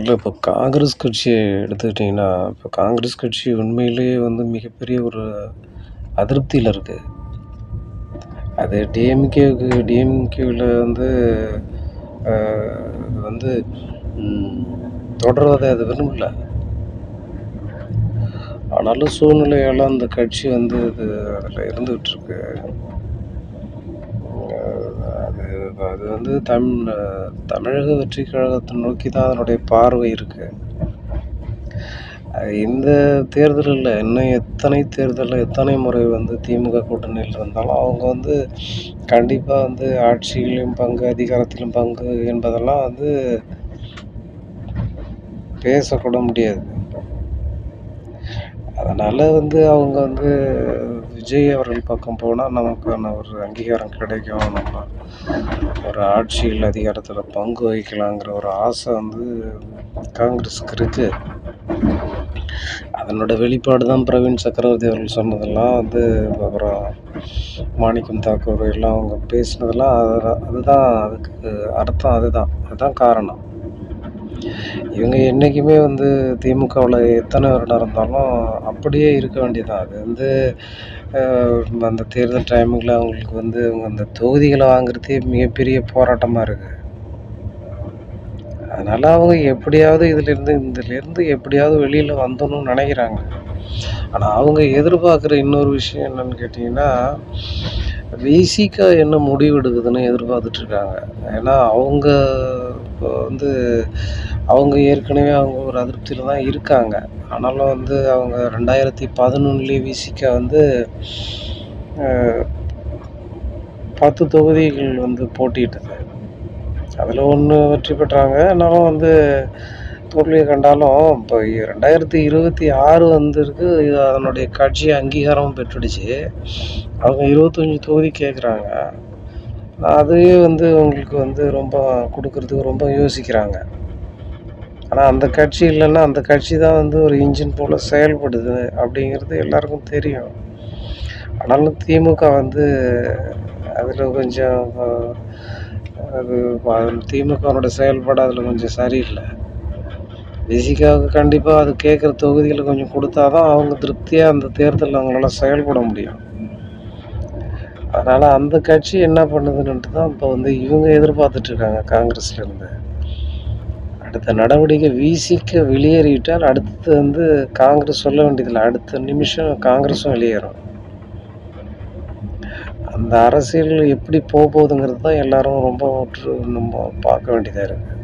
இல்ல இப்போ காங்கிரஸ் கட்சிய எடுத்துக்கிட்டிங்கன்னா, இப்போ காங்கிரஸ் கட்சி உண்மையிலேயே வந்து மிகப்பெரிய ஒரு அதிருப்தியில இருக்கு. அது டிஎம்கேல வந்து அ வந்து ம் தொடர்வத அது விரும்பல. ஆனாலும் சூழ்நிலையால அந்த கட்சி வந்து அதில இருந்துகிட்டு இருக்கு. அது அது வந்து தமிழக வெற்றி கழகத்த நோக்கி தான் அதனுடைய பார்வை இருக்கு. இந்த தேர்தல் இல்ல, இன்னும் எத்தனை தேர்தல்ல எத்தனை முறை வந்து திமுக கூட்டணியில் இருந்தாலும், அவங்க வந்து கண்டிப்பா வந்து ஆட்சியிலும் பங்கு, அதிகாரத்திலும் பங்கு என்பதெல்லாம் வந்து பேசக்கூட முடியாது. அதனால வந்து அவங்க வந்து விஜய் அவர்கள் பக்கம் போனா நமக்கான ஒரு அங்கீகாரம் கிடைக்கும். நம்ம ஒரு ஆட்சியில் அதிகாரத்தில பங்கு வகிக்கலாங்கிற ஒரு ஆசை வந்து காங்கிரஸுக்கு இருக்கு. அதனோட வெளிப்பாடு தான் பிரவீன் சக்கரவர்த்தி அவர்கள் சொன்னதெல்லாம் வந்து அப்புறம் மாணிக்கம் தாக்கூர் எல்லாம் அவங்க பேசினதெல்லாம் அதுதான் அதுக்கு அர்த்தம் அதுதான். அதுதான் காரணம். இவங்க என்னைக்குமே வந்து திமுகவுல எத்தனை வருடம் இருந்தாலும் அப்படியே இருக்க வேண்டியதுதான். அது வந்து அ அந்த தேர்தல் டைமிங்கில அவங்களுக்கு வந்து அவங்க அந்த தொகுதிகள வாங்குறதே மிகப்பெரிய போராட்டமா இருக்கு. அதனால அவங்க எப்படியாவது இதிலிருந்து எப்படியாவது வெளியில வந்துரணும்னு நெனைக்கிறாங்க. ஆனா அவங்க எதிர்பார்க்குற இன்னொரு விஷயம் என்னன்னு கேட்டீங்கன்னா, விசிக என்ன முடிவு எடுக்குதுன்னு எதிர்பார்த்துட்டு இருக்காங்க. ஏன்னா அவங்க இப்போ வந்து அவங்க ஏற்கனவே அவங்க ஒரு அதிருப்தியில தான் இருக்காங்க. ஆனாலும் வந்து அவங்க 2011லயே விசிக வந்து அ 10 தொகுதிகள் வந்து போட்டியிட்டது. அதில 1 வெற்றி பெற்றாங்க. ஆனாலும் வந்து தோல்விய கண்டாலும், இப்போ 2026 வந்திருக்கு. அதனுடைய கட்சி அங்கீகாரமும் பெற்றுடுச்சு. அவங்க 25 தொகுதி கேட்குறாங்க. அதுவே வந்து அவங்களுக்கு வந்து ரொம்ப குடுக்குறதுக்கு ரொம்ப யோசிக்கிறாங்க. ஆனா அந்த கட்சி இல்லன்னா, அந்த கட்சி தான் வந்து ஒரு இன்ஜின் போல செயல்படுது அப்படிங்கிறது எல்லாருக்கும் தெரியும். ஆனாலும் திமுக வந்து அதில கொஞ்சம் அது திமுகவோட செயல்பாடு அதில கொஞ்சம் சரியில்ல. விசிகாவுக்கு கண்டிப்பா அது கேட்குற தொகுதிகள கொஞ்சம் குடுத்தா தான் அவங்க திருப்தியா அந்த தேர்தல்ல அவங்களால செயல்பட முடியும். அதனால அந்த கட்சி என்ன பண்ணுதுன்னுட்டு தான் இப்ப வந்து இவங்க எதிர்பார்த்துட்டு இருக்காங்க காங்கிரஸ்லேருந்து. அடுத்த நடவடிக்கை விசிக வெளியேறிவிட்டால் அடுத்து வந்து காங்கிரஸ் சொல்ல வேண்டியதில்ல. அடுத்த நிமிஷம் காங்கிரஸும் வெளியேறும். அந்த அரசியல் எப்படி போகுதுங்கிறது தான் எல்லாரும் ரொம்ப உற்று நம்ம பார்க்க வேண்டியதா இருக்கு.